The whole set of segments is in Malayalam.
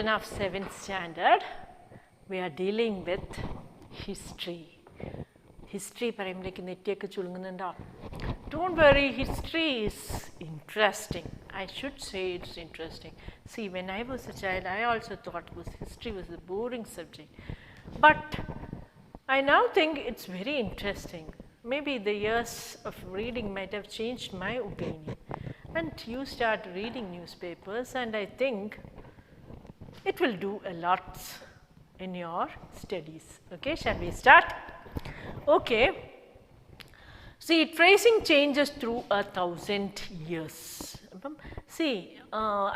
children of 7th standard, we are dealing with history. History പറയുമ്പോഴേക്ക് നെറ്റിയൊക്കെ ചുളുങ്ങുന്നുണ്ടോ? Don't worry, history is interesting. I should say it's interesting. See, when I was a child, I also thought history was a boring subject. But I now think it's very interesting. Maybe the years of reading might have changed my opinion. And you start reading newspapers, and I think it will do a lot in your studies. Okay, shall we start? Okay. See, tracing changes through 1,000 years. See,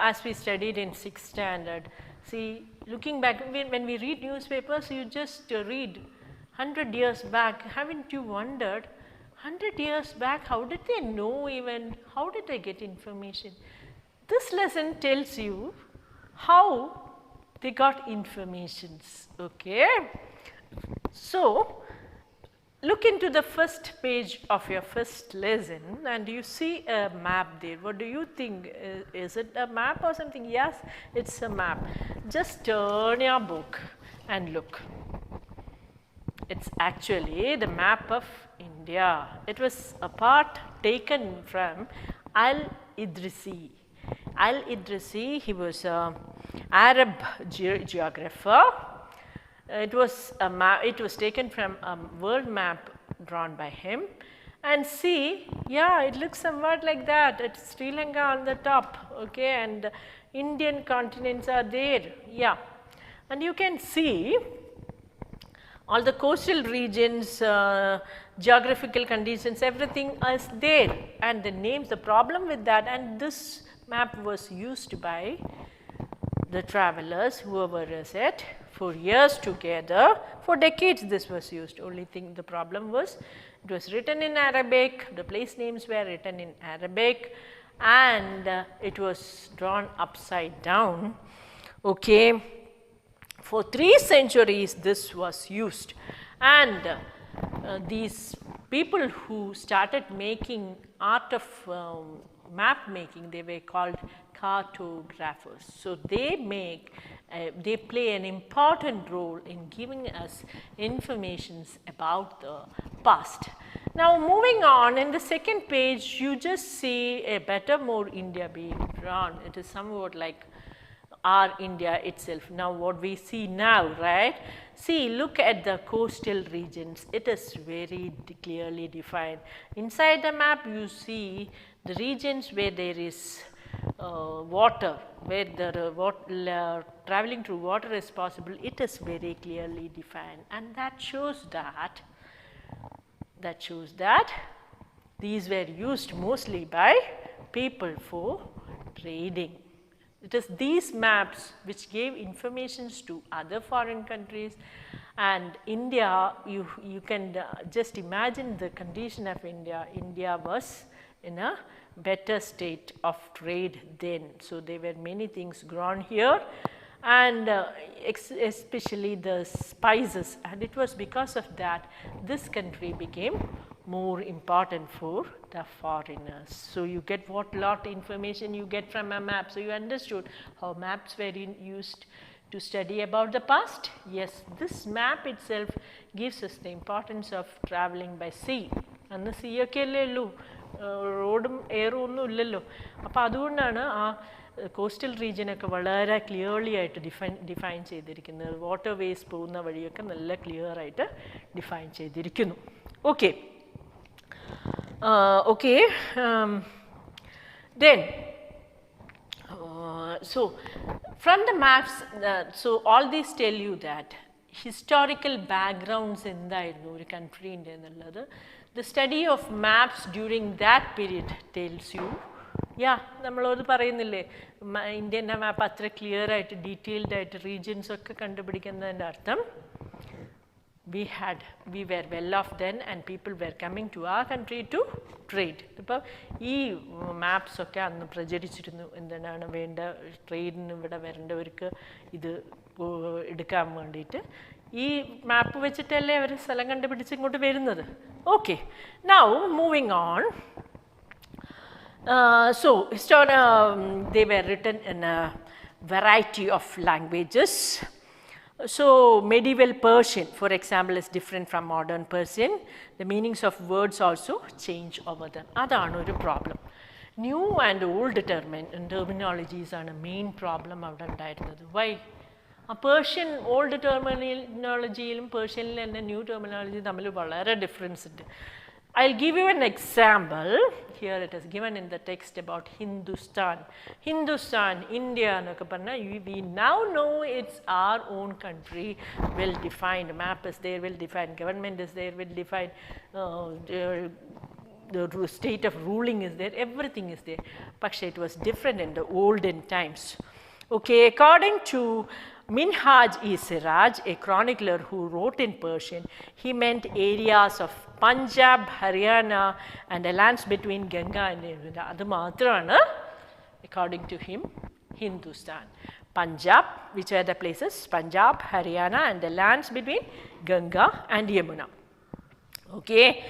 as we studied in 6th standard, see, looking back, when we read newspapers, you just read 100 years back. Haven't you wondered, 100 years back, how did they know even, how did they get information? This lesson tells you how they got informations, okay. So, look into the first page of your first lesson and you see a map there. What do you think? Is it a map or something? Yes, it's a map. Just turn your book and look. It's actually the map of India. It was a part taken from Al-Idrisi. Al-Idrisi, he was an Arab geographer. It was taken from a world map drawn by him, and see, yeah, it looks somewhat like that. It's Sri Lanka on the top, okay, and Indian continents are there, yeah, and you can see all the coastal regions, geographical conditions, everything is there, and the names. The problem with that, and this map was used by the travelers, whoever is it, for years together. For decades this was used. Only thing, the problem was, it was written in Arabic, the place names were written in Arabic, and it was drawn upside down, okay. For 3 centuries this was used, and these people who started making art of map making, they were called cartographers. So, they play an important role in giving us informations about the past. Now, moving on, in the second page you just see a better, more India being drawn. It is somewhat like our India itself. Now, what we see now, right? See, look at the coastal regions. It is very clearly defined. Inside the map you see the regions where there is water, where the traveling through water is possible. It is very clearly defined, and that shows that these were used mostly by people for trading. It is these maps which gave informations to other foreign countries, and India, you can just imagine the condition of India. India was in a better state of trade then. So, there were many things grown here, and especially the spices, and it was because of that this country became more important for the foreigners. So, you get what lot information you get from a map. So, you understood how maps were used to study about the past. Yes, this map itself gives us the importance of traveling by sea. And the sea ഒക്കെ അല്ലേ ഉള്ളൂ, റോഡും എയറും ഒന്നും ഇല്ലല്ലോ. അപ്പോൾ അതുകൊണ്ടാണ് ആ കോസ്റ്റൽ റീജിയനൊക്കെ വളരെ ക്ലിയർലി ആയിട്ട് ഡിഫൈൻ ചെയ്തിരിക്കുന്നത്. വാട്ടർ വേസ് പോകുന്ന വഴിയൊക്കെ നല്ല ക്ലിയർ ആയിട്ട് ഡിഫൈൻ ചെയ്തിരിക്കുന്നു. Okay. Okay, then so from the maps, so all these tell you that historical backgrounds എന്തായിരുന്നു ഒരു കൺട്രീൻ്റെ എന്നുള്ളത്. The study of maps during that period tells you, yeah, നമ്മളോട് പറയുന്നില്ലേ, ഇന്ത്യൻ്റെ മാപ്പ് അത്ര ക്ലിയർ ആയിട്ട് ഡീറ്റെയിൽഡ് ആയിട്ട് റീജിയൻസ് ഒക്കെ കണ്ടുപിടിക്കുന്നതിൻ്റെ അർത്ഥം, we were well off then, and people were coming to our country to trade. ഇപ്പോൾ ഈ മാപ്സ് ഒക്കെ അന്ന് പ്രചരിച്ചിരുന്നു. എന്തിനാണ് വേണ്ട, ട്രേഡിന് ഇവിടെ വരേണ്ടവർക്ക് ഇത് എടുക്കാൻ വേണ്ടിയിട്ട് ഈ മാപ്പ് വെച്ചിട്ടല്ലേ അവർ സ്ഥലം കണ്ടുപിടിച്ച് ഇങ്ങോട്ട് വരുന്നത്. Okay, now moving on. So, they were written in variety of languages. So medieval Persian, for example, is different from modern Persian. The meanings of words also change over them. That's a problem. New and old terminologies are the main problem. Why? A Persian old terminology and Persian and new terminology are a difference. I'll give you an example. Here it is given in the text about Hindustan. Hindustan, India, we now know it's our own country, well defined. Map is there, well defined. Government is there, well defined. The state of ruling is there, everything is there. But it was different in the olden times. Okay, according to Minhaj-e-Siraj, a chronicler who wrote in Persian, he meant areas of Punjab, Haryana, and the lands between Ganga and Yamuna. That maatrana, according to him, Hindustan. Punjab, which are the places, Punjab, Haryana, and the lands between Ganga and Yamuna. Okay,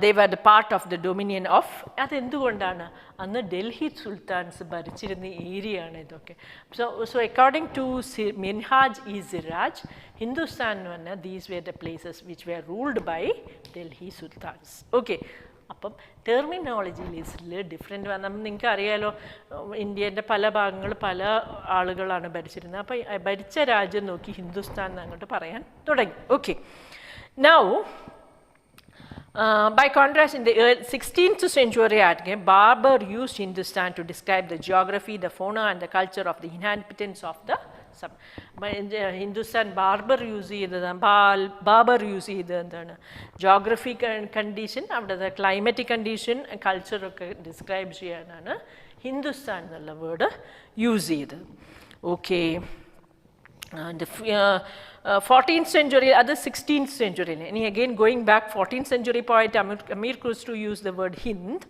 they were the part of the dominion of, that's why Delhi Sultans area. So according to Minhaj-e-Siraj, Hindustan, these were the places which were ruled by Delhi Sultans. Okay, terminology is a little different. India pala bhagangal pala aalukalanu bharichirunna. Appo bharicha rajyam nokki Hindustan angotte parayan thodangi. Okay, now by contrast, in the 16th century, Barber used Hindustan to describe the geography, the fauna, and the culture of the inhabitants of the sub. In Hindustan, Barber used the geography condition, after the climatic condition, and culture describes Hindustan word used. Okay. The 14th century, other 16th century, and again going back 14th century poet Amir Khusro used the word Hind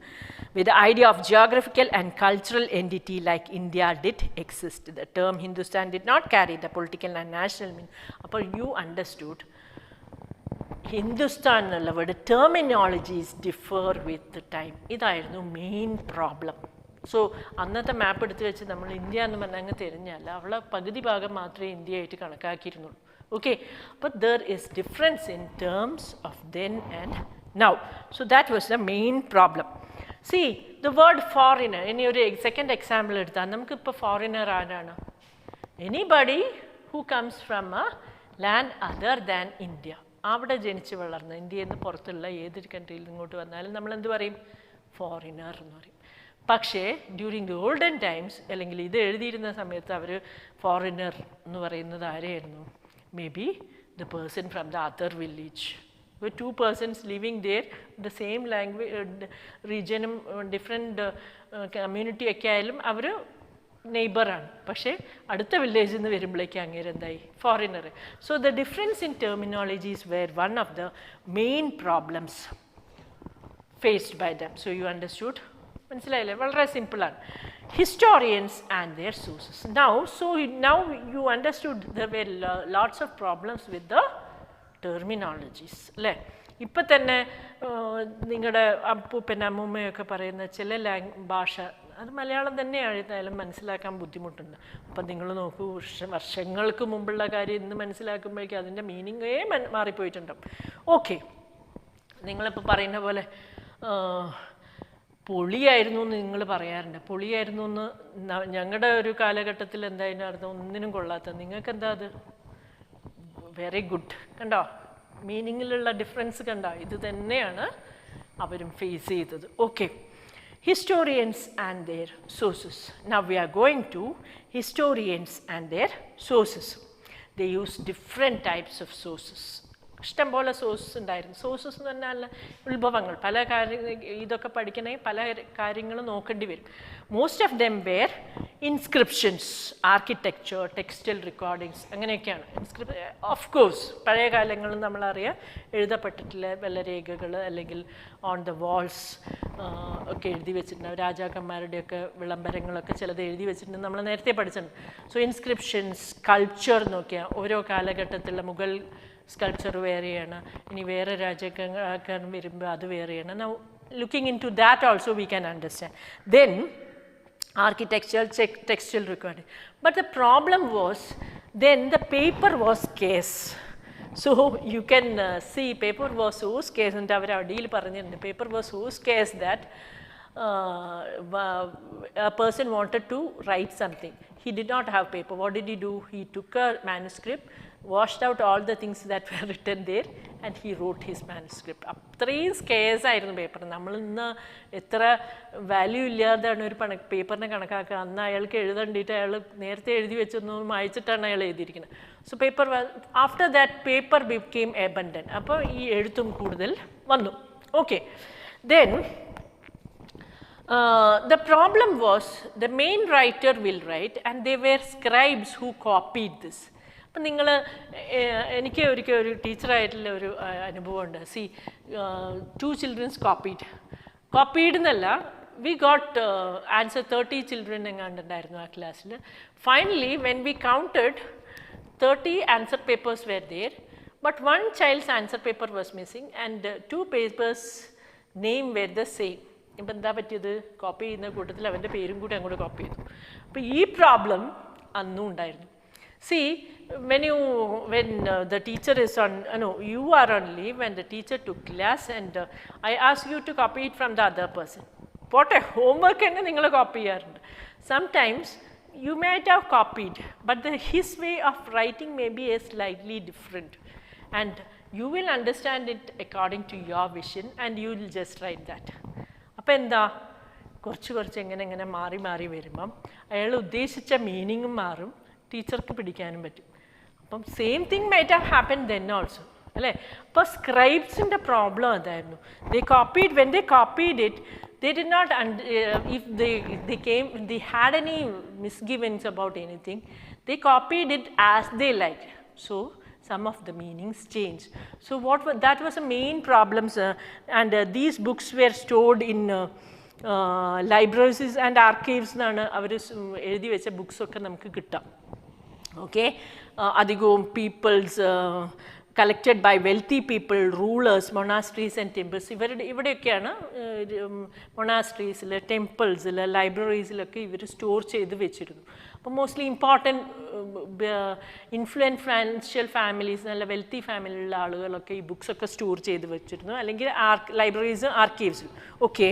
with the idea of geographical and cultural entity like India did exist. The term Hindustan did not carry the political and national meaning. Upon you understood Hindustan the terminologies differ with the time. This is the main problem. So, annatha map eduthu vechu nammal India ennu mannanga therinjalla avla pagudi bhagam maathre India aayittu kanakkakkirunnu. Okay, but there is difference in terms of then and now. So that was the main problem. See, the word foreigner, in your second example edutha namukku ipo foreigner aarana? Anybody who comes from a land other than India. Avada jenichu valarna India ennu porathulla edu country il ingottu vannalum nammal endu parayum foreigner ennu parayum. പക്ഷേ ഡ്യൂറിങ് ദി ഓൾഡൻ ടൈംസ് അല്ലെങ്കിൽ ഇത് എഴുതിയിരുന്ന സമയത്ത് അവർ ഫോറിനർ എന്ന് പറയുന്നത് ആരെയായിരുന്നു? May be the person from the other village. Two persons living there the same language റീജിയനും ഡിഫറെൻറ്റ് കമ്മ്യൂണിറ്റി ഒക്കെ ആയാലും അവർ നെയ്ബറാണ്. പക്ഷേ അടുത്ത വില്ലേജിൽ നിന്ന് വരുമ്പോഴേക്കും അങ്ങേര് എന്തായി? Foreigner. So the difference in terminologies were one of the main problems faced by them. So you understood? മനസ്സിലായില്ലേ? വളരെ സിമ്പിളാണ്. Historians and their sources. Now you understood there were lots of problems with the terminologies അല്ലേ? ഇപ്പം തന്നെ നിങ്ങളുടെ അപ്പൂപ്പൻ അമ്മൂമ്മയൊക്കെ പറയുന്ന ചില ഭാഷ അത് മലയാളം തന്നെ എഴുതായാലും മനസ്സിലാക്കാൻ ബുദ്ധിമുട്ടുണ്ട്. അപ്പം നിങ്ങൾ നോക്കൂ, വർഷങ്ങൾക്ക് മുമ്പുള്ള കാര്യം ഇന്ന് മനസ്സിലാക്കുമ്പോഴേക്കും അതിൻ്റെ മീനിങ്ങേ മാറിപ്പോയിട്ടുണ്ടാവും. ഓക്കെ, നിങ്ങളിപ്പോൾ പറയുന്ന പോലെ പൊളിയായിരുന്നു എന്ന് നിങ്ങൾ പറയാറുണ്ട്. പൊളിയായിരുന്നു എന്ന് ഞങ്ങളുടെ ഒരു കാലഘട്ടത്തിൽ എന്തായാലും അർത്ഥം ഒന്നിനും കൊള്ളാത്ത. നിങ്ങൾക്ക് എന്താ അത്? Very good. കണ്ടോ മീനിങ്ങിലുള്ള ഡിഫറൻസ്? കണ്ടോ? ഇത് തന്നെയാണ് അവരും ഫേസ് ചെയ്തത്. Okay, historians and their sources. Now we are going to historians and their sources. They use different types of sources. ഇഷ്ടം പോലെ സോഴ്സസ് ഉണ്ടായിരുന്നു. സോഴ്സസ് എന്ന് പറഞ്ഞാൽ ഉത്ഭവങ്ങൾ. പല ഇതൊക്കെ പഠിക്കണമെങ്കിൽ പല കാര്യങ്ങളും നോക്കേണ്ടി വരും. Most of them were inscriptions, architecture, textile recordings, അങ്ങനെയൊക്കെയാണ്. ഓഫ് കോഴ്സ് പഴയ കാലങ്ങളിൽ നമ്മളറിയാം എഴുതപ്പെട്ടിട്ടുള്ള വല്ല രേഖകൾ അല്ലെങ്കിൽ ഓൺ ദ വാൾസ് ഒക്കെ എഴുതി വെച്ചിട്ടുണ്ടാവും. രാജാക്കന്മാരുടെയൊക്കെ വിളംബരങ്ങളൊക്കെ ചിലത് എഴുതി വെച്ചിട്ടുണ്ട്, നമ്മൾ നേരത്തെ പഠിച്ചിട്ടുണ്ട്. സോ ഇൻസ്ക്രിപ്ഷൻസ്, സ്കൾപ്ചർ നോക്കിയാൽ ഓരോ കാലഘട്ടത്തിലുള്ള മുഗൾ സ്കൾപ്ചർ വേറെയാണ്, ഇനി വേറെ രാജാക്കന്മാർ വരുമ്പോൾ അത് വേറെയാണ്. Now looking into that also we can understand. Then architectural, textile required. But the problem was then the paper was scarce. So you can see paper was so scarce, and the paper was so scarce that a person wanted to write something. He did not have paper. What did he do? He took a manuscript, washed out all the things that were written there, and he wrote his manuscript. അത്രയും സ്കേഴ്സ് ആയിരുന്നു പേപ്പർ. നമ്മൾ ഇന്ന് എത്ര വാല്യൂ ഇല്ലാതാണ് ഒരു പേപ്പറിനെ കണക്കാക്കുക. അന്ന് അയാൾക്ക് എഴുതേണ്ടിയിട്ട് അയാൾ നേരത്തെ എഴുതി വെച്ചൊന്നും വായിച്ചിട്ടാണ് അയാൾ എഴുതിയിരിക്കുന്നത്. So paper after that paper became abundant. അപ്പോൾ ഈ എഴുത്തും കൂടുതൽ വന്നു. Okay, then the problem was the main writer will write and they were scribes who copied this. അപ്പം നിങ്ങൾ എനിക്ക് ഒരിക്കൽ ഒരു ടീച്ചറായിട്ടുള്ള ഒരു അനുഭവമുണ്ട്. സി 2 children copied എന്നല്ല, we got answer 30 children എങ്ങാണ്ടുണ്ടായിരുന്നു ആ ക്ലാസ്സിൽ. Finally when we counted 30 answer papers were there, but one child's answer paper was missing and 2 papers name were the same. ഇപ്പം എന്താ പറ്റിയത്? കോപ്പി ചെയ്യുന്ന കൂട്ടത്തിൽ അവൻ്റെ പേരും കൂടി അങ്ങോട്ട് കോപ്പി ചെയ്തു. അപ്പോൾ ഈ പ്രോബ്ലം അന്നും ഉണ്ടായിരുന്നു. See, when the teacher is on, no, you are on leave and the teacher took class and I ask you to copy it from the other person. പോട്ടെ, ഹോംവർക്ക് തന്നെ നിങ്ങൾ കോപ്പി ചെയ്യാറുണ്ട്. Sometimes you might have copied, but his way of writing may be slightly different and you will understand it according to your vision and you will just write that. അപ്പോൾ എന്താ, കുറച്ച് എങ്ങനെ മാറി വരുമ്പം അയാൾ ഉദ്ദേശിച്ച മീനിങ്ങും മാറും, ടീച്ചർക്ക് പിടിക്കാനും പറ്റും. അപ്പം same thing might have happen then also, അല്ലേ? അപ്പോൾ സ്ക്രൈബ്സിൻ്റെ പ്രോബ്ലം അതായിരുന്നു. When they copied it, they did not if they had any misgivings about anything, they copied it as they liked. So some of the meanings changed. So that was the main problems, and these books were stored in libraries and archives എന്നാണ് അവർ എഴുതി വെച്ച ബുക്സൊക്കെ നമുക്ക് കിട്ടാം. ഓക്കെ, അധികവും peoples collected by wealthy people, rulers, monasteries and temples. ഇവിടെയൊക്കെയാണ് മൊണാസ്ട്രീസിൽ, ടെമ്പിൾസിൽ, ലൈബ്രറീസിലൊക്കെ ഇവർ സ്റ്റോർ ചെയ്ത് വെച്ചിരുന്നു. അപ്പോൾ മോസ്റ്റ്ലി ഇമ്പോർട്ടൻറ്റ് ഇൻഫ്ലുവൻഷ്യൽ ഫാമിലീസ്, നല്ല വെൽത്തി ഫാമിലിയുള്ള ആളുകളൊക്കെ ഈ ബുക്സൊക്കെ സ്റ്റോർ ചെയ്ത് വെച്ചിരുന്നു, അല്ലെങ്കിൽ ലൈബ്രറീസ്, ആർക്കീവ്സിൽ. Okay,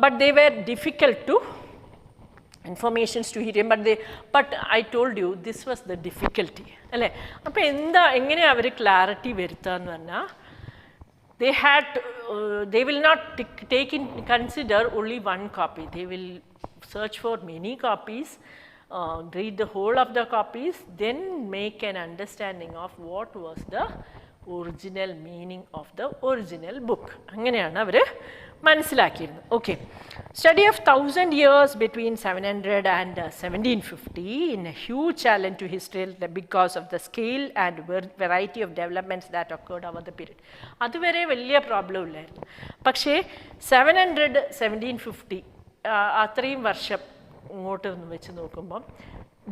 but they were difficult to informations to hear him, but I told you this was the difficulty, അല്ലേ? അപ്പോൾ എങ്ങനെ അവർ ക്ലാരിറ്റി വരുത്താന്ന് പറഞ്ഞാൽ, they will not take in consider only one copy. They will search for many copies, read the whole of the copies, then make an understanding of what was the original meaning of the original book. അങ്ങനെയാണ് അവർ മനസ്സിലാക്കിയിരുന്നു. Okay, study of 1000 years between 700 and 1750 in a huge challenge to history because of the scale and variety of developments that occurred over the period. അതുവരെ വലിയ പ്രോബ്ലം ഇല്ലായിരുന്നു. പക്ഷേ 700 1750 അത്രയും വർഷം ഇങ്ങോട്ട് വെച്ച് നോക്കുമ്പം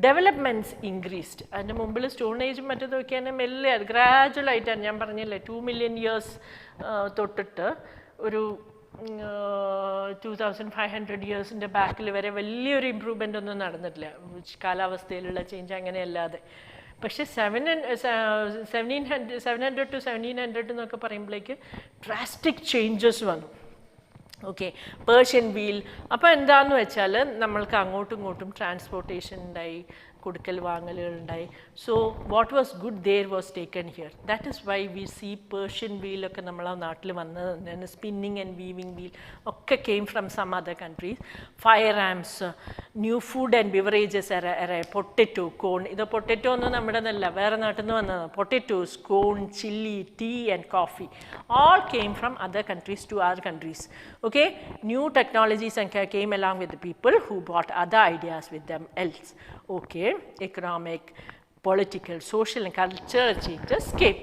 ഡെവലപ്മെൻറ്റ്സ് ഇൻക്രീസ്ഡ്. അതിൻ്റെ മുമ്പിൽ സ്റ്റോൺ ഏജും മറ്റേത് നോക്കിയാൽ മെല്ലെ ഗ്രാജുവലായിട്ടാണ്, ഞാൻ പറഞ്ഞില്ലേ 2 million years തൊട്ടിട്ട് ഒരു 2500 yearsൻ്റെ ബാക്കിൽ വരെ വലിയൊരു ഇമ്പ്രൂവ്മെൻ്റ് ഒന്നും നടന്നിട്ടില്ല, കാലാവസ്ഥയിലുള്ള ചേഞ്ച് അങ്ങനെയല്ലാതെ. പക്ഷേ 700 to 1700 എന്നൊക്കെ പറയുമ്പോഴേക്ക് ഡ്രാസ്റ്റിക് ചേഞ്ചസ് വന്നു. Okay, Persian wheel. അപ്പോൾ എന്താണെന്ന് വെച്ചാൽ നമ്മൾക്ക് അങ്ങോട്ടും ഇങ്ങോട്ടും ട്രാൻസ്പോർട്ടേഷൻ ഉണ്ടായി, കൊടുക്കൽ വാങ്ങലുകളുണ്ടായി. So what was good there was taken here. That is why we see Persian വീലൊക്കെ നമ്മളെ നാട്ടിൽ വന്നത് തന്നെയാണ്. സ്പിന്നിങ് ആൻഡ് വീവിങ് വീൽ ഒക്കെ came from some other countries. Fire arms, new food and beverages potato, corn. ഇത് പൊട്ടറ്റോ ഒന്നും നമ്മുടെ നല്ല വേറെ നാട്ടിൽ നിന്ന് വന്നതാണ്. Potatoes, corn, chilli, tea and coffee all came from other countries to our countries. Okay, new technologies came along with the people who brought other ideas with them else. Okay, economic, political, social and cultural changes came.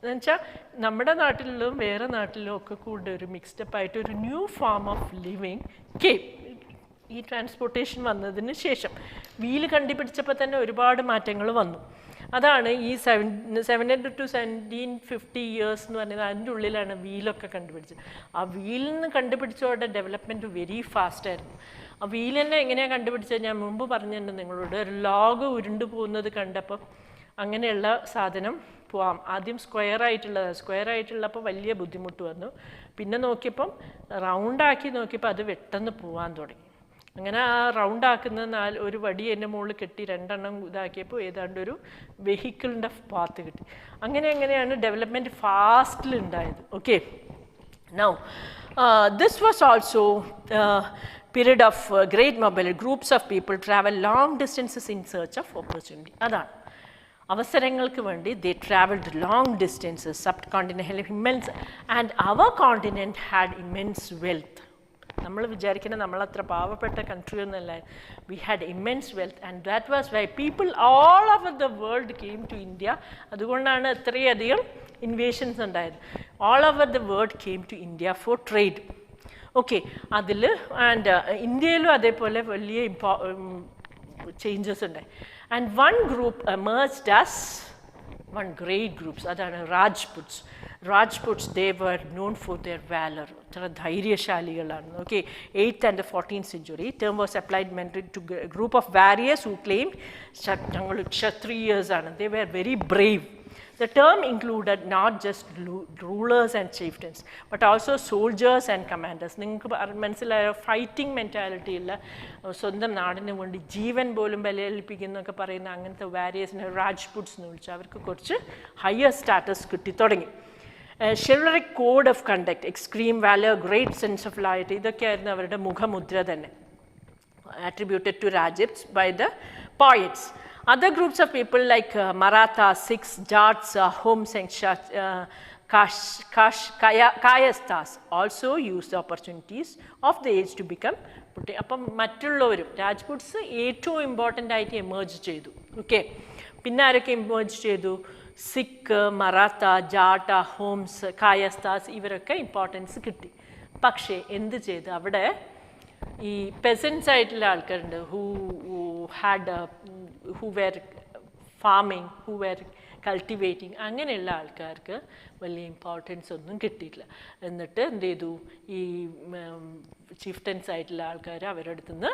എന്നുവെച്ചാൽ നമ്മുടെ നാട്ടിലും വേറെ നാട്ടിലും ഒക്കെ കൂടെ ഒരു മിക്സ്ഡപ്പ് ആയിട്ട് ഒരു new form of living came. ഈ ട്രാൻസ്പോർട്ടേഷൻ വന്നതിന് ശേഷം വീല് കണ്ടുപിടിച്ചപ്പോൾ തന്നെ ഒരുപാട് മാറ്റങ്ങൾ വന്നു. അതാണ് ഈ 700 to 1750 years എന്ന് പറയുന്നത്. അതിൻ്റെ ഉള്ളിലാണ് വീലൊക്കെ കണ്ടുപിടിച്ചത്. ആ വീലിൽ നിന്ന് കണ്ടുപിടിച്ചവരുടെ ഡെവലപ്മെൻറ്റ് വെരി ഫാസ്റ്റായിരുന്നു. ആ വീൽ തന്നെ എങ്ങനെയാണ് കണ്ടുപിടിച്ചത്? ഞാൻ മുമ്പ് പറഞ്ഞിട്ടുണ്ട് നിങ്ങളോട്, ഒരു ലോഗ് ഉരുണ്ടു പോകുന്നത് കണ്ടപ്പം അങ്ങനെയുള്ള സാധനം പോവാം. ആദ്യം സ്ക്വയർ ആയിട്ടുള്ളപ്പോൾ വലിയ ബുദ്ധിമുട്ട് വന്നു. പിന്നെ നോക്കിയപ്പം റൗണ്ടാക്കി നോക്കിയപ്പോൾ അത് പെട്ടെന്ന് പോവാൻ തുടങ്ങി. അങ്ങനെ ആ റൗണ്ടാക്കുന്ന ഒരു വടി എൻ്റെ മുകളിൽ കെട്ടി 2 എണ്ണം ഇതാക്കിയപ്പോൾ ഏതാണ്ട് ഒരു വെഹിക്കിളിൻ്റെ പാത്ത് കിട്ടി. അങ്ങനെയാണ് ഡെവലപ്മെൻറ്റ് ഫാസ്റ്റിലുണ്ടായത്. Okay, now this was also period of great mobility. Groups of people travel long distances in search of opportunity. അതാണ് അവസരങ്ങൾക്ക് വേണ്ടി they traveled long distances. Subcontinental immense, and our continent had immense wealth. നമ്മൾ വിചാരിക്കുന്ന നമ്മളത്ര പാവപ്പെട്ട കൺട്രി ഒന്നല്ല. We had immense wealth, and that was why people all over the world came to India. അതുകൊണ്ടാണ് ഇത്രയധികം ഇൻവേഷൻസ് ഉണ്ടായത്. All over the world came to India for trade. Okay, അതിൽ ആൻഡ് ഇന്ത്യയിലും അതേപോലെ വലിയ ചേഞ്ചസ് ഉണ്ടായി. And one group emerged as one great groups, അതാണ് Rajputs. Rajputs, they were known for their valor. ധൈര്യശാലികളാണ്. Okay, 8th and 14th century. Term was applied meant to a group of warriors who claimed ഞങ്ങൾ ക്ഷത്രിയേഴ്സാണ്. They were very brave. The term included not just rulers and chieftains, but also soldiers and commanders. നിങ്ങൾക്ക് മനസ്സിലായ ഫൈറ്റിംഗ് മെൻറ്റാലിറ്റി ഉള്ള, സ്വന്തം നാടിന് വേണ്ടി ജീവൻ പോലും ബലിയർപ്പിക്കുന്നൊക്കെ പറയുന്ന അങ്ങനത്തെ വാരിയേഴ്സിനെ രാജ്പുട്സ് എന്ന് വിളിച്ചു. അവർക്ക് കുറച്ച് ഹയർ സ്റ്റാറ്റസ് കിട്ടി തുടങ്ങി. chivalric code of conduct, extreme valor, great sense of loyalty, ഇതൊക്കെയായിരുന്നു അവരുടെ മുഖമുദ്ര തന്നെ, attributed to Rajips by the poets. Other groups of people like Marathas, Sikhs, Jats, Homs and Kayasthas also used the opportunities of the age to become. അപ്പം മറ്റുള്ളവരും രാജ്പുട്സ് ഏറ്റവും ഇമ്പോർട്ടൻ്റ് ആയിട്ട് എമേർജ് ചെയ്തു. ഓക്കെ, പിന്നെ ആരൊക്കെ എമേർജ് ചെയ്തു? സിഖ്, മറാത്ത, ജാട്ട, ഹോംസ്, കായസ്ഥാസ്, ഇവരൊക്കെ ഇമ്പോർട്ടൻസ് കിട്ടി. പക്ഷേ എന്ത് ചെയ്തു? അവിടെ ഈ പെസൻസ് ആയിട്ടുള്ള ആൾക്കാരുണ്ട്, who were farming, who were cultivating, അങ്ങനെയുള്ള ആൾക്കാർക്ക് വലിയ ഇമ്പോർട്ടൻസ് ഒന്നും കിട്ടിയിട്ടില്ല. എന്നിട്ട് എന്ത് ചെയ്തു? ഈ ചീഫ്റ്റൻസ് ആയിട്ടുള്ള ആൾക്കാർ അവരുടെ അടുത്ത് നിന്ന്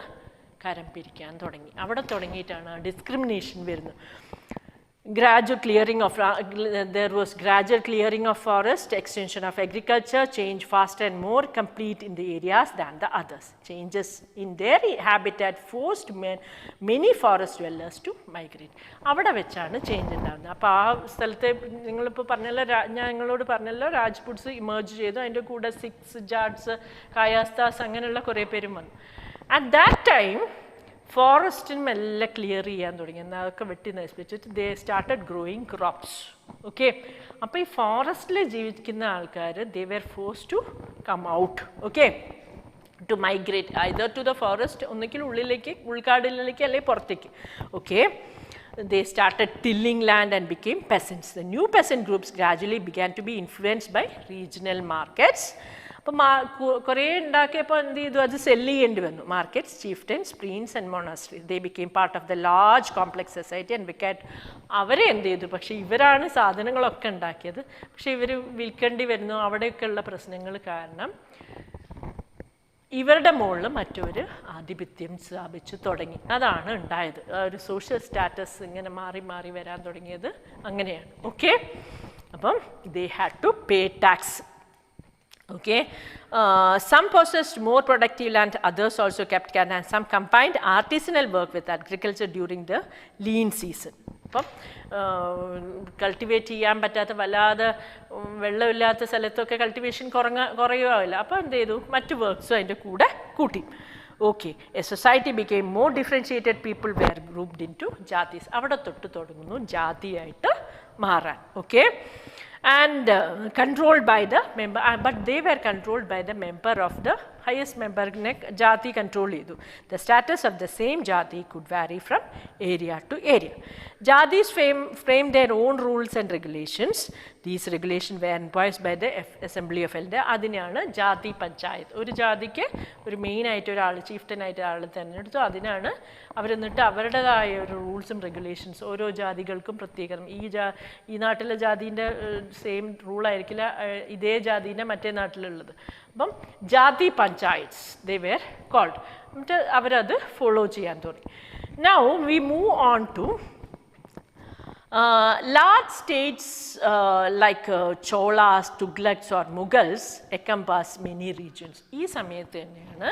കരം പിരിക്കാൻ തുടങ്ങി. അവിടെ തുടങ്ങിയിട്ടാണ് ഡിസ്ക്രിമിനേഷൻ വരുന്നത്. Gradual clearing of there was gradual clearing of forest, extension of agriculture, change faster and more complete in the areas than the others. Changes in their habitat forced many forest dwellers to migrate. അവിടെ വെച്ചാണ് ചേഞ്ച് ഉണ്ടാകുന്നത്. അപ്പോൾ ആ സ്ഥലത്തെ നിങ്ങളിപ്പോൾ പറഞ്ഞല്ലോ, ഞങ്ങളോട് പറഞ്ഞല്ലോ രാജ്പുട്സ് ഇമേർജ് ചെയ്തു. അതിൻ്റെ കൂടെ സിഖ്സ്, ജാട്സ്, കായാസ്ഥാസ് അങ്ങനെയുള്ള കുറേ പേരും വന്നു. അറ്റ് ദാറ്റ് ടൈം ഫോറസ്റ്റിനും എല്ലാം ക്ലിയർ ചെയ്യാൻ തുടങ്ങി. എന്നാൽ അതൊക്കെ വെട്ടി നശിപ്പിച്ചിട്ട് they started growing crops. Okay, അപ്പോൾ ഈ ഫോറസ്റ്റിൽ ജീവിക്കുന്ന ആൾക്കാർ they were force to come out. Okay, to migrate either to the forest, ഒന്നുകിൽ ഉള്ളിലേക്ക്, ഉൾക്കാടിലേക്ക്, അല്ലെങ്കിൽ പുറത്തേക്ക്. Okay, they started tilling land and became peasants. The new peasant groups gradually began to be influenced by regional markets. അപ്പം കുറേ ഉണ്ടാക്കിയപ്പോൾ എന്ത് ചെയ്തു? അത് സെല്ല് ചെയ്യേണ്ടി വന്നു. Markets, chieftains, princes and monastery, they became part of the large complex society and വിക്കാറ്റ്. അവരെ എന്ത് ചെയ്തു? പക്ഷേ ഇവരാണ് സാധനങ്ങളൊക്കെ ഉണ്ടാക്കിയത്, പക്ഷേ ഇവർ വിൽക്കേണ്ടി വരുന്നു. അവിടെയൊക്കെയുള്ള പ്രശ്നങ്ങൾ കാരണം ഇവരുടെ മുകളിൽ മറ്റൊരു ആധിപത്യം സ്ഥാപിച്ചു തുടങ്ങി. അതാണ് ഉണ്ടായത്. ഒരു സോഷ്യൽ സ്റ്റാറ്റസ് ഇങ്ങനെ മാറി മാറി വരാൻ തുടങ്ങിയത് അങ്ങനെയാണ്. ഓക്കെ, അപ്പം they had to pay tax. Okay, some possessed more productive land, others also kept cattle, and some combined artisanal work with agriculture during the lean season. അപ്പം കൾട്ടിവേറ്റ് ചെയ്യാൻ പറ്റാത്ത, വല്ലാതെ വെള്ളമില്ലാത്ത സ്ഥലത്തൊക്കെ കൾട്ടിവേഷൻ കുറയുകയില്ല. അപ്പോൾ എന്ത് ചെയ്തു? മറ്റു വർക്ക്സും അതിൻ്റെ കൂടെ കൂട്ടി. Okay, a society became more differentiated. People were grouped into jatis. അവിടെ തൊട്ട് തുടങ്ങുന്നു ജാതിയായിട്ട് മാറാൻ. Okay, and controlled by the member, but they were controlled by the member of the highest member ne jati control idu. The status of the same jati could vary from area to area. Jatis framed their own rules and regulations. These regulations were imposed by the assembly of elders. അതിനാണ് ജാതി പഞ്ചായത്ത്. ഒരു ജാതിക്ക് ഒരു മെയിനായിട്ട് ഒരാൾ, ചീഫ്റ്റനായിട്ട് ഒരാൾ തിരഞ്ഞെടുത്തു. അതിനാണ് അവരെന്നിട്ട് അവരുടേതായ ഒരു റൂൾസും റെഗുലേഷൻസ് ഓരോ ജാതികൾക്കും പ്രത്യേകം. ഈ നാട്ടിലെ ജാതിൻ്റെ സെയിം റൂളായിരിക്കില്ല ഇതേ ജാതിൻ്റെ മറ്റേ നാട്ടിലുള്ളത്. അപ്പം ജാതി പഞ്ചായത്സ് ദേ വെയർ കോൾഡ്. എന്നിട്ട് അവരത് ഫോളോ ചെയ്യാൻ തുടങ്ങി. Now we move on to large states like Cholas, Tughlaqs or Mughals encompass many regions. ഈ സമയത്ത് തന്നെയാണ്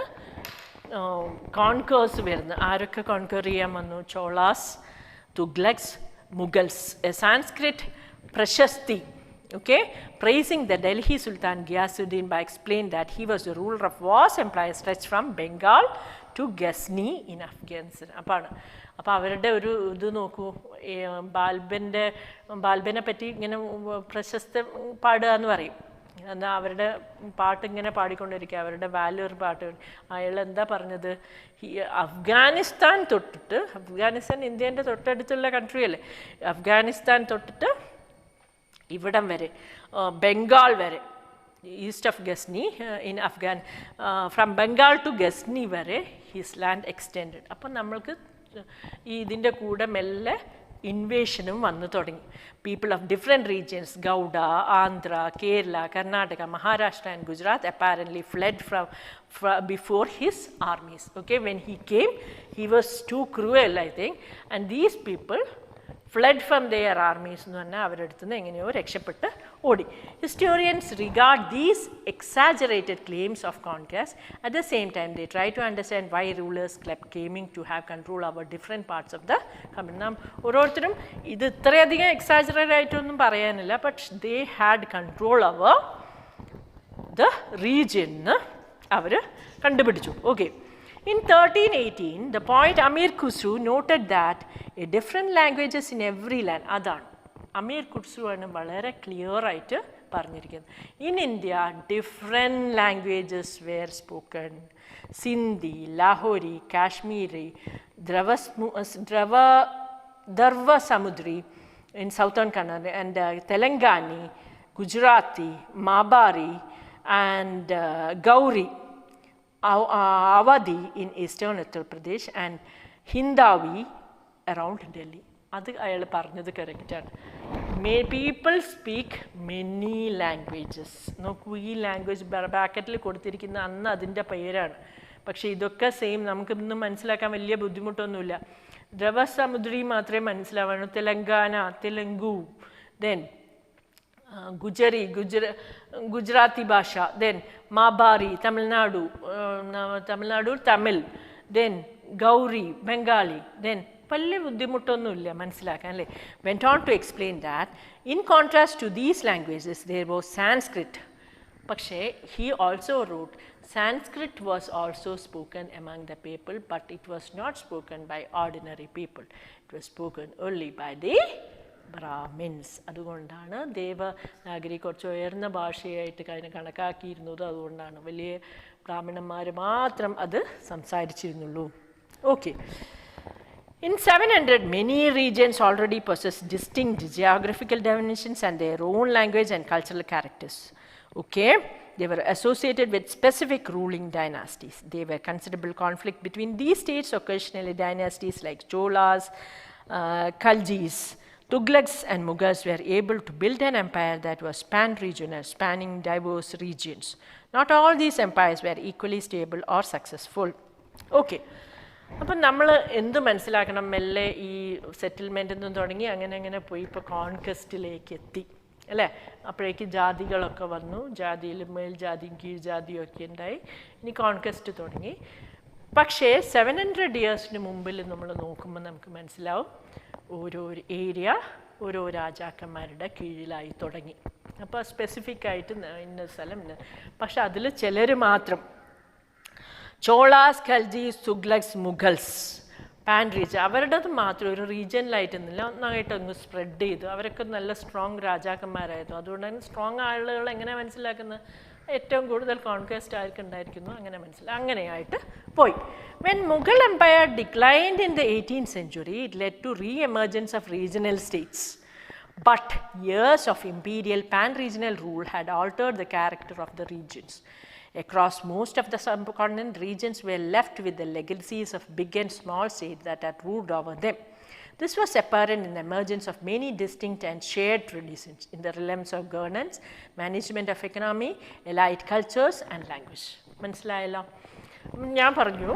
കോൺകേഴ്സ് വരുന്നത്. ആരൊക്കെ കോൺകർ ചെയ്യാൻ വന്നു? ചോളാസ്, തുഗ്ലക്സ്, മുഗൾസ്. എ സാൻസ്ക്രിറ്റ് പ്രശസ്തി, okay, praising the Delhi Sultan Ghiyasuddin by explaining that he was the ruler of vast empire stretched from Bengal to Ghazni in Afghanistan. അപ്പോൾ അവരുടെ ഒരു ഇത് നോക്കൂ, ബാൽബനെ പറ്റി ഇങ്ങനെ പ്രശസ്ത പാടുക എന്ന് പറയും. എന്നാൽ അവരുടെ പാട്ട് ഇങ്ങനെ പാടിക്കൊണ്ടിരിക്കുക, അവരുടെ വാല്യൂർ പാട്ട്. അയാൾ എന്താ പറഞ്ഞത്? അഫ്ഗാനിസ്ഥാൻ തൊട്ടിട്ട്, അഫ്ഗാനിസ്ഥാൻ ഇന്ത്യേൻ്റെ തൊട്ടടുത്തുള്ള കൺട്രി അല്ലേ, അഫ്ഗാനിസ്ഥാൻ തൊട്ടിട്ട് ഇവിടം വരെ, ബംഗാൾ വരെ, east of Ghazni in Afghan, from Bengal to Ghazni വരെ ഹിസ് ലാൻഡ് എക്സ്റ്റെൻഡഡ്. അപ്പം നമ്മൾക്ക് ഇതിൻ്റെ കൂടെ മെല്ലെ ഇൻവേഷനും വന്നു തുടങ്ങി. People of different regions, Gauda, Andhra, Kerala, Karnataka, Maharashtra and Gujarat apparently fled from before his armies. Okay, when he came, he was too cruel, I think, and these people fled from their armies എന്ന് പറഞ്ഞാൽ അവരുടെ അടുത്ത് നിന്ന് എങ്ങനെയോ രക്ഷപ്പെട്ട് ഓടി. Historians regard these exaggerated claims of conquest. At the same time, they try to understand why rulers kept claiming to have control over different parts of the country. നാം ഓരോരുത്തരും ഇത് ഇത്രയധികം എക്സാജറേറ്റ് ആയിട്ടൊന്നും പറയാനില്ല, but they had control over the region അവർ കണ്ടുപിടിച്ചു. Okay. In 1318, the poet Amir Khusru noted that a different languages in every land. അതാണ് അമീർ ഖുസ്രു ആണ് വളരെ ക്ലിയർ ആയിട്ട് പറഞ്ഞിരിക്കുന്നത്. In India, different languages were spoken. Sindhi, Lahori, Kashmiri, Darva Samudri in southern Kannada, and Telangani, Gujarati, Mabari, and Gauri, Awadhi in eastern Uttar Pradesh, and Hindavi around Delhi. അത് അയാൾ പറഞ്ഞത് കറക്റ്റാണ്. People speak many languages. നോക്കൂ, ഈ ലാംഗ്വേജ് ബ്രാക്കറ്റിൽ കൊടുത്തിരിക്കുന്ന അന്ന് അതിൻ്റെ പേരാണ്. പക്ഷേ ഇതൊക്കെ സെയിം, നമുക്ക് ഇന്നും മനസ്സിലാക്കാൻ വലിയ ബുദ്ധിമുട്ടൊന്നുമില്ല. ദ്രവസമുദ്രി മാത്രമേ മനസ്സിലാവുള്ളൂ. തെലങ്കാന, തെലുങ്കു, ദെൻ ഗുജറാത്തി ഭാഷ, ദെൻ മാബാരി, തമിഴ്നാടു തമിഴ്, ദെൻ ഗൗരി ബംഗാളി, ദെൻ വലിയ ബുദ്ധിമുട്ടൊന്നുമില്ല മനസ്സിലാക്കാൻ അല്ലേ. went on to explain that in contrast to these languages there was Sanskrit. പക്ഷേ he also wrote Sanskrit was also spoken among the people, but it was not spoken by ordinary people. It was spoken only by the Brahmins. അതുകൊണ്ടാണ് ദേവനാഗരി കുറച്ച് ഉയർന്ന ഭാഷയായിട്ട് കണക്കാക്കിയിരുന്നത്. അതുകൊണ്ടാണ് വലിയ ബ്രാഹ്മണന്മാർ മാത്രം അത് സംസാരിച്ചിരുന്നുള്ളൂ. Okay. In 700, many regions already possessed distinct geographical definitions and their own language and cultural characters. Okay, they were associated with specific ruling dynasties. There were considerable conflict between these states. Occasionally, dynasties like Cholas, Khaljis, Tughlaqs, and Mughals were able to build an empire that was pan-regional, spanning diverse regions. Not all these empires were equally stable or successful. Okay. അപ്പം നമ്മൾ എന്ത് മനസ്സിലാക്കണം? മെല്ലെ ഈ സെറ്റിൽമെൻറ്റിൽ നിന്ന് തുടങ്ങി അങ്ങനെ പോയി ഇപ്പോൾ കോൺക്വസ്റ്റിലേക്ക് എത്തി അല്ലേ. അപ്പോഴേക്ക് ജാതികളൊക്കെ വന്നു, ജാതിയിൽ മേൽജാതിയും കീഴ്ജാതിയും ഒക്കെ ഉണ്ടായി. ഇനി കോൺക്വസ്റ്റ് തുടങ്ങി. പക്ഷേ 700 ഇയേഴ്സിന് മുമ്പിൽ നമ്മൾ നോക്കുമ്പോൾ നമുക്ക് മനസ്സിലാവും ഓരോ ഏരിയ ഓരോ രാജാക്കന്മാരുടെ കീഴിലായി തുടങ്ങി. അപ്പോൾ സ്പെസിഫിക് ആയിട്ട് ഇന്ന സ്ഥലം ഇന്ന. പക്ഷെ അതിൽ ചിലർ മാത്രം, Cholas, ഖൽജീസ്, Tughlaqs, Mughals, pan region, അവരുടേത് മാത്രം ഒരു റീജിയനിലായിട്ടൊന്നുമില്ല, നന്നായിട്ടൊന്ന് സ്പ്രെഡ് ചെയ്തു. അവരൊക്കെ നല്ല സ്ട്രോങ് രാജാക്കന്മാരായിരുന്നു. അതുകൊണ്ട് തന്നെ സ്ട്രോങ് ആളുകൾ എങ്ങനെ മനസ്സിലാക്കുന്നത്? ഏറ്റവും കൂടുതൽ കോൺക്വസ്റ്റ് ആർക്കുണ്ടായിരിക്കുന്നു അങ്ങനെ അങ്ങനെയായിട്ട് പോയി. When Mughal Empire declined in the 18th century, it led to re-emergence of regional states. But years of imperial pan-regional rule had altered the character of the regions. Across most of the subcontinent, regions were left with the legacies of big and small states that had ruled over them. This was apparent in the emergence of many distinct and shared traditions in the realms of governance, management of economy, allied cultures and language. മനസ്സിലായല്ലോ? ഞാൻ പറഞ്ഞു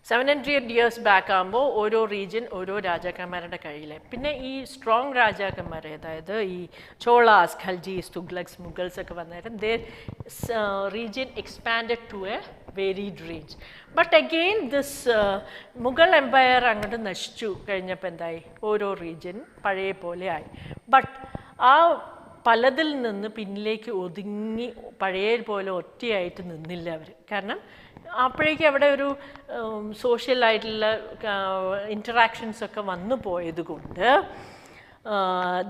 700 years ബാക്ക് ആകുമ്പോൾ ഓരോ റീജിയൻ ഓരോ രാജാക്കന്മാരുടെ കയ്യിൽ. പിന്നെ ഈ സ്ട്രോങ് രാജാക്കന്മാർ, അതായത് ഈ ചോളാസ്, ഖൽജീസ്, തുഗ്ലക്സ്, മുഗൾസ് ഒക്കെ വന്നേരം their region expanded to a varied range. But again this Mughal empire അങ്ങോട്ട് നശിച്ചു കഴിഞ്ഞപ്പോൾ എന്തായി, ഓരോ റീജിയൻ പഴയ പോലെ ആയി. ബട്ട് ആ പലതിൽ നിന്ന് പിന്നിലേക്ക് ഒതുങ്ങി പഴയ പോലെ ഒറ്റയായിട്ട് നിന്നില്ല അവർ. കാരണം അപ്പോഴേക്കും അവിടെ ഒരു സോഷ്യലായിട്ടുള്ള ഇൻറ്ററാക്ഷൻസ് ഒക്കെ വന്നു പോയത് കൊണ്ട്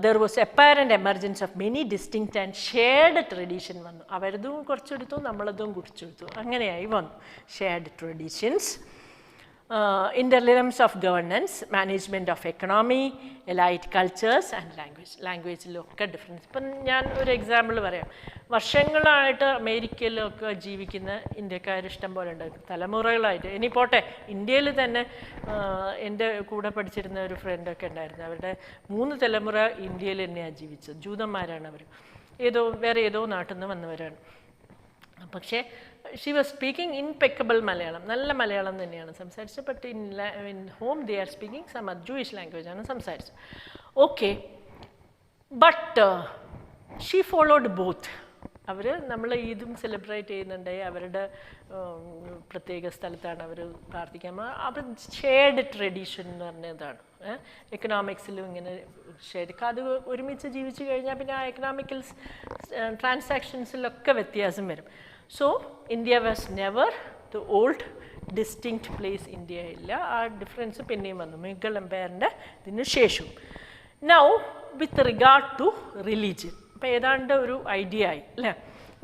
there was apparent emergence of many distinct and shared tradition വന്നു. അവരതും കുറച്ചെടുത്തു, നമ്മളതും കുറിച്ചെടുത്തു, അങ്ങനെയായി വന്നു shared traditions. In the realms of governance, management of economy, allied cultures and language. ലാംഗ്വേജിലൊക്കെ ഡിഫറൻസ്. ഇപ്പം ഞാൻ ഒരു എക്സാമ്പിൾ പറയാം. വർഷങ്ങളായിട്ട് അമേരിക്കയിലൊക്കെ ജീവിക്കുന്ന ഇന്ത്യക്കാർ ഇഷ്ടം പോലെ ഉണ്ട്, തലമുറകളായിട്ട്. ഇനി പോട്ടെ, ഇന്ത്യയിൽ തന്നെ എൻ്റെ കൂടെ പഠിച്ചിരുന്ന ഒരു ഫ്രണ്ടൊക്കെ ഉണ്ടായിരുന്നു. അവരുടെ 3 തലമുറ ഇന്ത്യയിൽ തന്നെയാണ് ജീവിച്ചത്. ജൂതന്മാരാണ് അവർ, വേറെ ഏതോ നാട്ടിൽ നിന്ന് വന്നവരാണ്. പക്ഷേ she was speaking impeccable Malayalam, നല്ല മലയാളം തന്നെയാണ് സംസാരിച്ചത്. But in home they are speaking some Jewish ലാംഗ്വേജാണ് സംസാരിച്ചത്. Okay, but she followed both. അവർ നമ്മൾ ഈദും സെലിബ്രേറ്റ് ചെയ്യുന്നുണ്ട്, അവരുടെ പ്രത്യേക സ്ഥലത്താണ് അവർ പ്രാർത്ഥിക്കാൻ. അവർ ഷെയർഡ് ട്രഡീഷൻ എന്ന് പറഞ്ഞതാണ്. എക്കണോമിക്സിലും ഇങ്ങനെ ഷെയർഡ്, അത് ഒരുമിച്ച് ജീവിച്ചു കഴിഞ്ഞാൽ പിന്നെ ആ എക്കണോമിക്കൽ ട്രാൻസാക്ഷൻസിലൊക്കെ വ്യത്യാസം വരും. So India was never the old distinct place. India ഇല്ല, ആ ഡിഫറൻസ് പിന്നെയും വന്നു മുഗൾ എംപയറിൻ്റെ ഇതിന് ശേഷവും. Now with regard to religion, അപ്പോൾ ഏതാണ്ട് ഒരു ഐഡിയ ആയി അല്ലേ.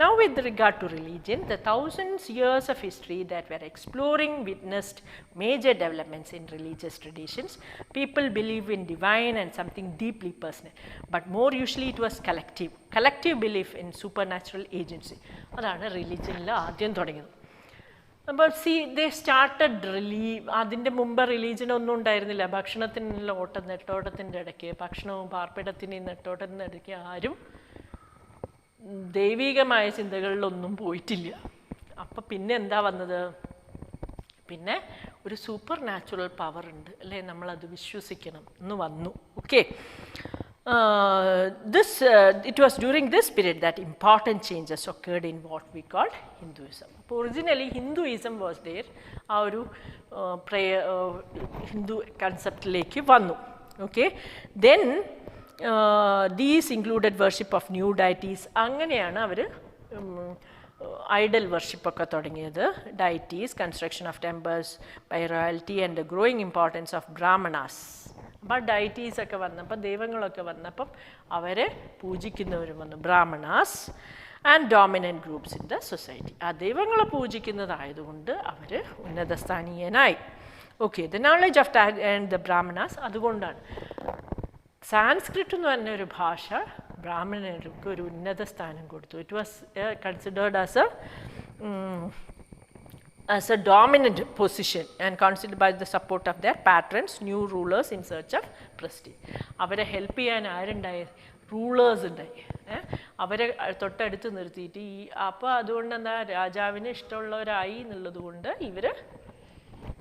Now with regard to religion, the thousands years of history that were exploring witnessed major developments in religious traditions. People believe in divine and something deeply personal, but more usually it was collective belief in supernatural agency. അതാണ് റിലീജിയനിൽ ആദ്യം തുടങ്ങിയത്. അപ്പോൾ ദേ സ്റ്റാർട്ടഡ് അതിൻ്റെ മുമ്പ് റിലീജിയൻ ഒന്നും ഉണ്ടായിരുന്നില്ല. ഭക്ഷണത്തിനുള്ള നെട്ടോട്ടത്തിൻ്റെ ഇടയ്ക്ക്, ഭക്ഷണവും പാർപ്പിടത്തിൻ്റെയും നെട്ടോട്ടത്തിൻ്റെ ഇടയ്ക്ക് ആരും ദൈവികമായ ചിന്തകളിലൊന്നും പോയിട്ടില്ല. അപ്പം പിന്നെ എന്താ വന്നത്, പിന്നെ ഒരു സൂപ്പർ നാച്ചുറൽ പവർ ഉണ്ട് അല്ലേ, നമ്മളത് വിശ്വസിക്കണം എന്ന് വന്നു. Okay, it was during this period that important changes occurred in what we called Hinduism. അപ്പോൾ ഒറിജിനലി ഹിന്ദുയിസം വാസ് ദെയർ, ആ ഒരു ഹിന്ദു കൺസെപ്റ്റിലേക്ക് വന്നു. Okay, then these included worship of new deities. അങ്ങനെയാണ് അവർ ഐഡൽ വർഷിപ്പൊക്കെ തുടങ്ങിയത്. Deities, construction of temples by royalty and the growing importance of Brahmanas. അപ്പോൾ ഡൈറ്റീസൊക്കെ വന്നപ്പം, ദൈവങ്ങളൊക്കെ വന്നപ്പം അവരെ പൂജിക്കുന്നവരും വന്നു, Brahmanas. And dominant groups in the society. ആ ദൈവങ്ങളെ പൂജിക്കുന്നതായതുകൊണ്ട് അവർ ഉന്നതസ്ഥാനീയനായി. Okay, the knowledge of and the Brahmanas. അതുകൊണ്ടാണ് സാൻസ്ക്രിറ്റ് എന്ന് പറഞ്ഞൊരു ഭാഷ ബ്രാഹ്മണർക്ക് ഒരു ഉന്നത സ്ഥാനം കൊടുത്തു. It was considered as a dominant position and considered by the support of their patrons, new rulers in search of prestige. അവരെ ഹെൽപ്പ് ചെയ്യാൻ ആരുണ്ടായി, റൂളേഴ്സ് ഉണ്ടായി. അവരെ തൊട്ടടുത്ത് നിർത്തിയിട്ട് അപ്പോൾ അതുകൊണ്ട് എന്താ, രാജാവിന് ഇഷ്ടമുള്ളവരായി എന്നുള്ളത് കൊണ്ട് ഇവർ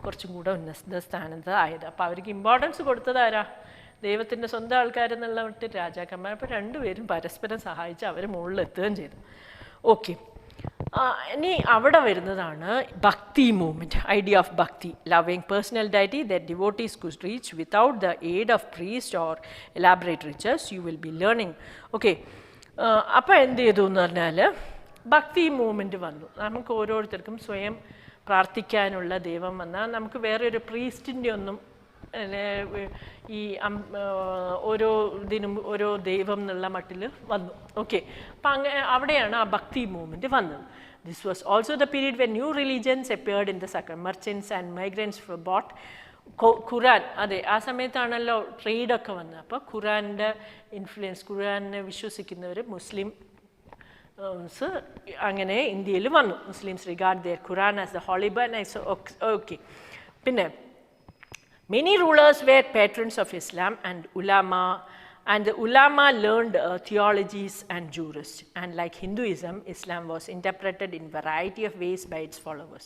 കുറച്ചും കൂടെ ഉന്നത സ്ഥാനത്ത് ആയത്. അപ്പോൾ അവർക്ക് ഇമ്പോർട്ടൻസ് കൊടുത്തതാരാ, ദൈവത്തിൻ്റെ സ്വന്തം ആൾക്കാരെന്നുള്ള വിട്ട് രാജാക്കന്മാർ. അപ്പോൾ രണ്ടുപേരും പരസ്പരം സഹായിച്ച് അവർ മുകളിലെത്തുകയും ചെയ്തു. ഓക്കെ, ഇനി അവിടെ വരുന്നതാണ് ഭക്തി മൂവ്മെൻറ്റ്, ഐഡിയ ഓഫ് ഭക്തി. Loving personal deity that devotees could reach without the aid of priest or elaborate riches you will be learning. Okay, അപ്പോൾ എന്ത് ചെയ്തു എന്ന് പറഞ്ഞാൽ ഭക്തി മൂവ്മെൻറ്റ് വന്നു. നമുക്ക് ഓരോരുത്തർക്കും സ്വയം പ്രാർത്ഥിക്കാനുള്ള ദൈവം വന്നാൽ നമുക്ക് വേറെ ഒരു പ്രീസ്റ്റിൻ്റെ ഒന്നും ഈ ഓരോ ഇതിനും ഓരോ ദൈവം എന്നുള്ള മട്ടിൽ വന്നു. ഓക്കെ, അപ്പം അവിടെയാണ് ആ ഭക്തി മൂവ്മെൻറ്റ് വന്നത്. This was also the period when new religions appeared in the സക്കർ. Merchants and migrants brought Quran. അതെ, ആ സമയത്താണല്ലോ ട്രേഡൊക്കെ വന്നത്. അപ്പോൾ ഖുറാൻ്റെ ഇൻഫ്ലുവൻസ്, ഖുറാനെ വിശ്വസിക്കുന്നവർ മുസ്ലിം അങ്ങനെ ഇന്ത്യയിൽ വന്നു. Muslims regard their Quran as the holy book. Okay, പിന്നെ Many rulers were patrons of Islam and the ulama learned theologies and jurists. And like Hinduism, Islam was interpreted in variety of ways by its followers.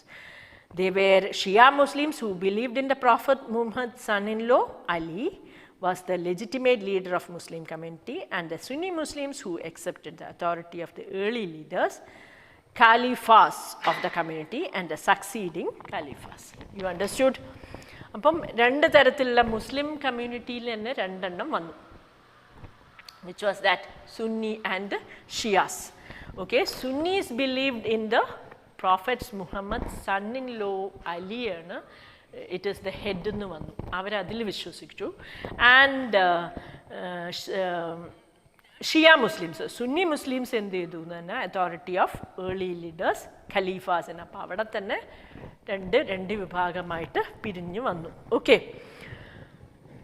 They were Shia Muslims who believed in the Prophet Muhammad's son-in-law, Ali, was the legitimate leader of Muslim community, and the Sunni Muslims who accepted the authority of the early leaders, caliphs of the community and the succeeding caliphs. You understood? അപ്പം രണ്ട് തരത്തിലുള്ള മുസ്ലിം കമ്മ്യൂണിറ്റിയിൽ തന്നെ രണ്ടെണ്ണം വന്നു, which was that Sunni and Shias. Okay, Sunnis believed in the Prophet's Muhammad's son-in-law അലിയാണ്, it is the head എന്ന് വന്നു, അവരതിൽ വിശ്വസിച്ചു. And Shia Muslims, Sunni Muslims എന്ത് ചെയ്തു എന്ന് തന്നെ അതോറിറ്റി ഓഫ് ഏർലി ലീഡേഴ്സ് ഖലീഫാസിന്. അപ്പോൾ അവിടെ തന്നെ രണ്ട് വിഭാഗമായിട്ട് പിരിഞ്ഞു വന്നു. Okay,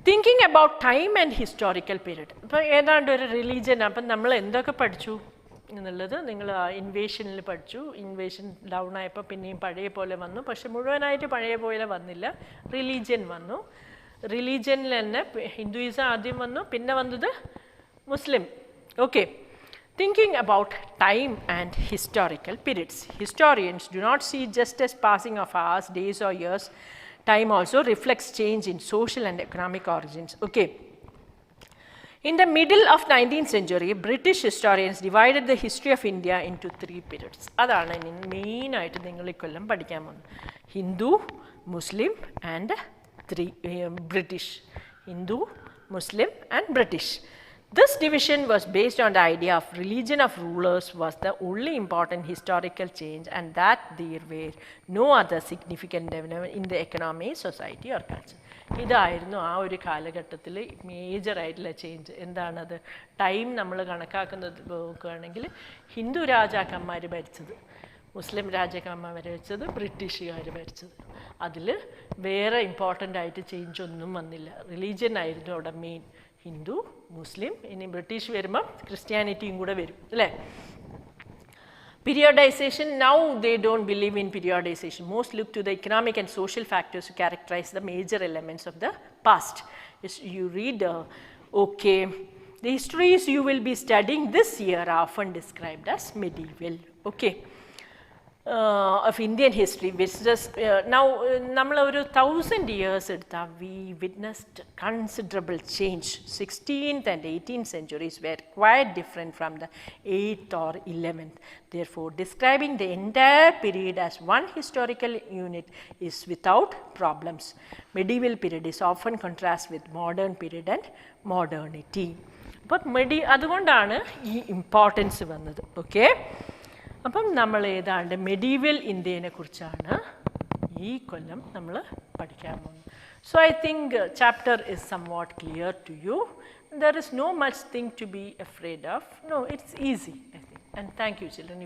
thinking about time and historical period. ഇപ്പോൾ ഏതാണ്ട് ഒരു റിലീജിയൻ, അപ്പം നമ്മൾ എന്തൊക്കെ പഠിച്ചു എന്നുള്ളത് നിങ്ങൾ ഇൻവേഷനിൽ പഠിച്ചു. ഇൻവേഷൻ ഡൗൺ ആയപ്പോൾ പിന്നെയും പഴയ പോലെ വന്നു, പക്ഷെ മുഴുവനായിട്ട് പഴയ പോലെ വന്നില്ല. റിലീജിയൻ വന്നു, റിലീജിയനിൽ തന്നെ ഹിന്ദുയിസം ആദ്യം വന്നു, പിന്നെ വന്നത് മുസ്ലിം. Okay, thinking about time and historical periods. Historians do not see just as passing of hours, days or years. Time also reflects change in social and economic origins. Okay. In the middle of 19th century, British historians divided the history of India into 3 periods. അതാണ് മെയിൻ ആയിട്ട് നിങ്ങൾ ഇക്കൊല്ലം പഠിക്കാൻ പോകുന്നത്. ഹിന്ദു, മുസ്ലിം and British. Hindu, Muslim and British. This division was based on the idea of religion of rulers was the only important historical change, and that there were no other significant development in the economy, society or culture. ഇതായിരുന്നു ആ ഒരു കാലഘട്ടത്തിൽ മേജറായിട്ടുള്ള ചേഞ്ച്. എന്താണത്? ടൈം നമ്മൾ കണക്കാക്കുന്നത് നോക്കുകയാണെങ്കിൽ ഹിന്ദു രാജാക്കന്മാർ ഭരിച്ചത്, മുസ്ലിം രാജാക്കന്മാർ ഭരിച്ചത്, ബ്രിട്ടീഷുകാർ ഭരിച്ചത്. അതിൽ വേറെ ഇമ്പോർട്ടൻ്റ് ആയിട്ട് ചേഞ്ച് ഒന്നും വന്നില്ല. റിലീജിയൻ ആയിരുന്നു അവിടെ മെയിൻ. ഹിന്ദു, മുസ്ലിം, ഇനി ബ്രിട്ടീഷ് വരുമ്പം ക്രിസ്ത്യാനിറ്റിയും കൂടെ വരും അല്ലേ. Periodization, now they don't believe in periodization. Most look to the economic and social factors to characterize the major elements of the past. You read, okay, the histories you will be studying this year are often described as medieval. Okay. Of Indian history, which is now നമ്മൾ ഒരു 1000 years എടുത്താൽ we witnessed considerable change. 16th and 18th centuries were quite different from the 8th or 11th. Therefore, describing the entire period as one historical unit is without problems. Medieval period is often contrasted with modern period and modernity. അപ്പം അതുകൊണ്ടാണ് ഈ ഇമ്പോർട്ടൻസ് വന്നത്. ഓക്കെ, അപ്പം നമ്മൾ ഏതാണ്ട് മെഡീവൽ ഇന്ത്യനെ കുറിച്ചാണ് ഈ കൊല്ലം നമ്മൾ പഠിക്കാൻ പോകുന്നത്. So I think chapter is somewhat clear to you. There is no much thing to be afraid of. No, it's easy I think. And thank you children.